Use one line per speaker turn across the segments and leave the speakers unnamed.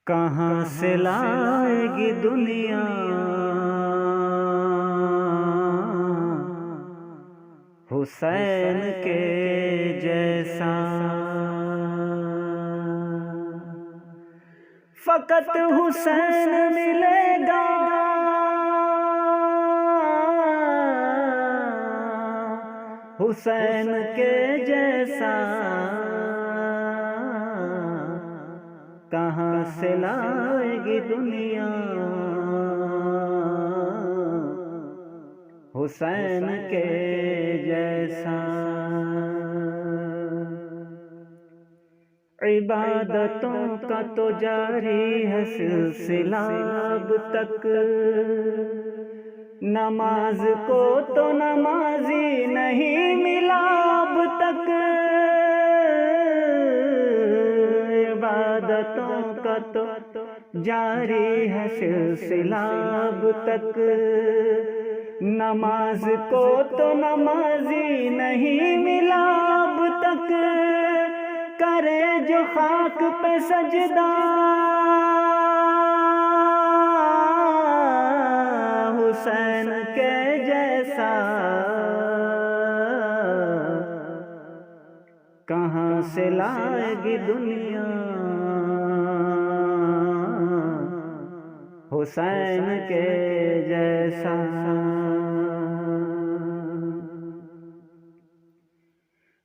कहाँ से लाएगी दुनिया हुसैन के जैसा। फकत हुसैन मिलेगा हुसैन के जैसा। कहाँ से लाएगी दुनिया हुसैन के जैसा। इबादतों का तो जारी है सिलसिला अब तक, नमाज को तो नमाजी नहीं मिला अब तक। इबादतों का तो जारी है सिलसिला अब तक, नमाज को तो नमाजी नहीं मिला अब तक। करे जो खाक पे सजदा हुसैन के जैसा। कहाँ से लाएगी दुनिया हुसैन के जैसा।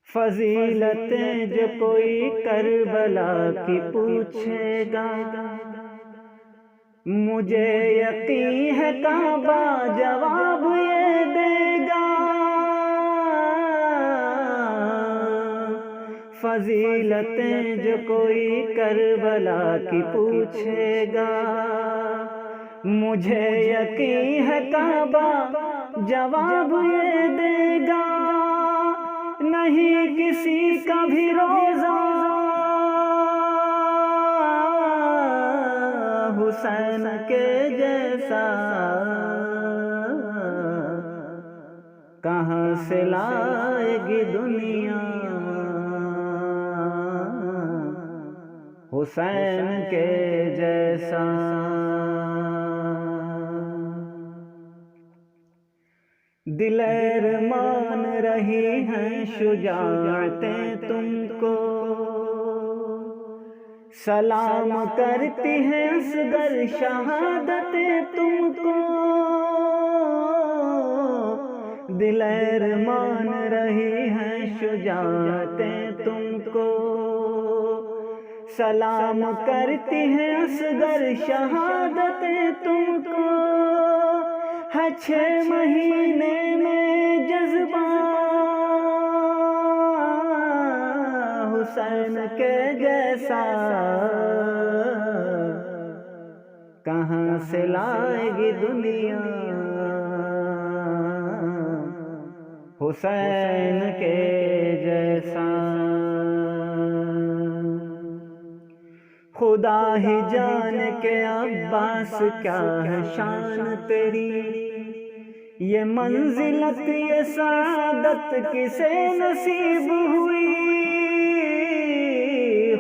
फजीलतें जो कोई करबला की पूछेगा, मुझे यकीन है काबा जवाब ये देगा। फजीलतें जो कोई करबला की पूछेगा, मुझे यकीन है काबा जवाब ये देगा। नहीं किसी का भी रोज़ा हुसैन के जैसा। कहाँ से लाएगी दुनिया हुसैन के जैसा। दिलेर मान रही हैं शुजाअतें तुमको, सलाम करती हैं असगर शहादतें तुमको। दिलेर मान रही हैं शुजाअतें तुमको, सलाम करती हैं असगर शहादतें तुमको। है 6 महीने में जज्बा हुसैन के जैसा। कहाँ से लाएगी दुनिया हुसैन के जैसा। खुदा ही जाने के अब्बास क्या है शान तेरी, ये मंजिलत ये सादत किसे नसीब हुई।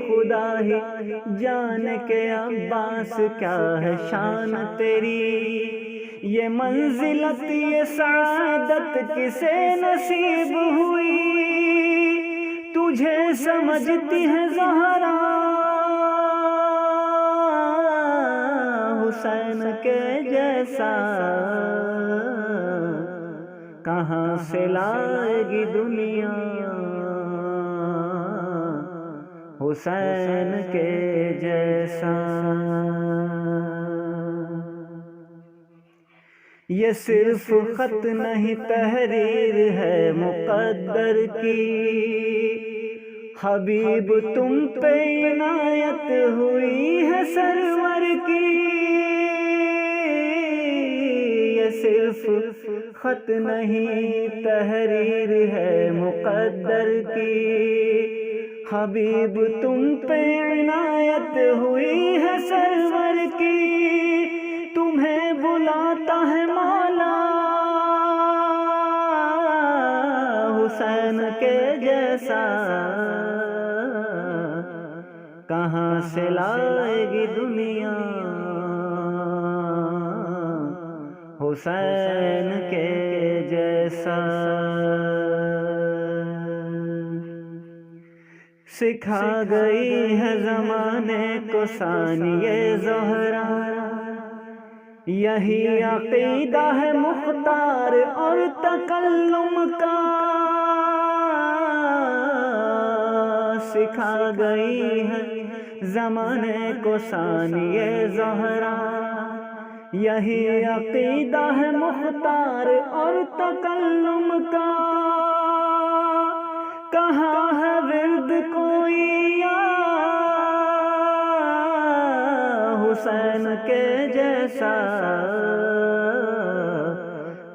खुदा ही जाने के अब्बास क्या है शान तेरी, ये मंजिलत ये सादत किसे नसीब हुई। तुझे समझती है ज़हरा हुसैन के जैसा। कहाँ से लाएगी दुनिया हुसैन के जैसा। ये सिर्फ खत नहीं तहरीर है मुक़द्दर की, हबीब तुम पे इनायत हुई है सरवर की। ये सिर्फ खत नहीं तहरीर है मुक़द्दर की, हबीब तुम पे इनायत हुई है सरवर की। तुम्हें बुलाता है मौला हुसैन के जैसा। कहाँ से लाएगी दुनिया हुसैन के जैसा। सिखा गई है ज़माने को सानिए ज़ोहरा, यही अक़ीदा है मुख्तार और तकल्लुम का। सिखा गई है ज़माने को सानिए ज़ोहरा, यही अक़ीदा है मुख्तार और तकल्लुम का। कहाँ है विर्द कोई या हुसैन के जैसा,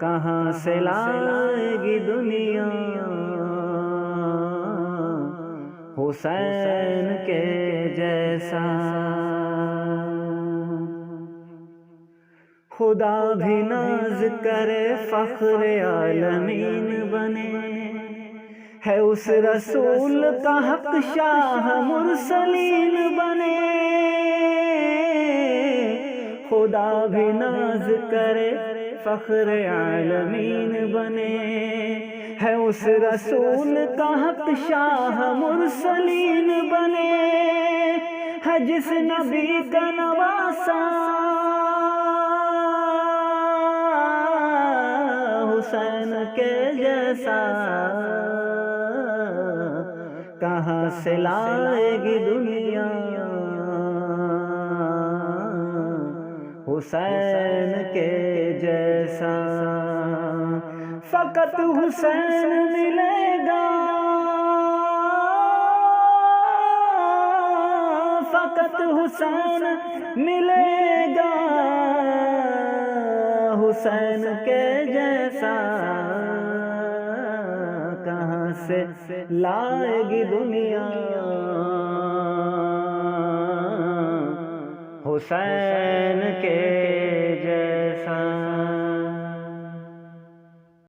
कहाँ से लाएगी दुनिया हुसैन के जैसा। खुदा भी नाज करे फ़ख्र आलमीन बने, है उस रसूल का हक शाह मुरसलीन बने। खुदा भी नाज करे फ़ख्र आलमीन बने, है उस रसूल का हक शाह मुरसलीन बने। है जिस नबी का नवासा हुसैन के जैसा, कहाँ से लाएगी दुनिया हुसैन के जैसा। फ़कत हुसैन मिलेगा, फ़कत हुसैन मिलेगा हुसैन के जैसा, कहाँ से लाएगी दुनिया हुसैन के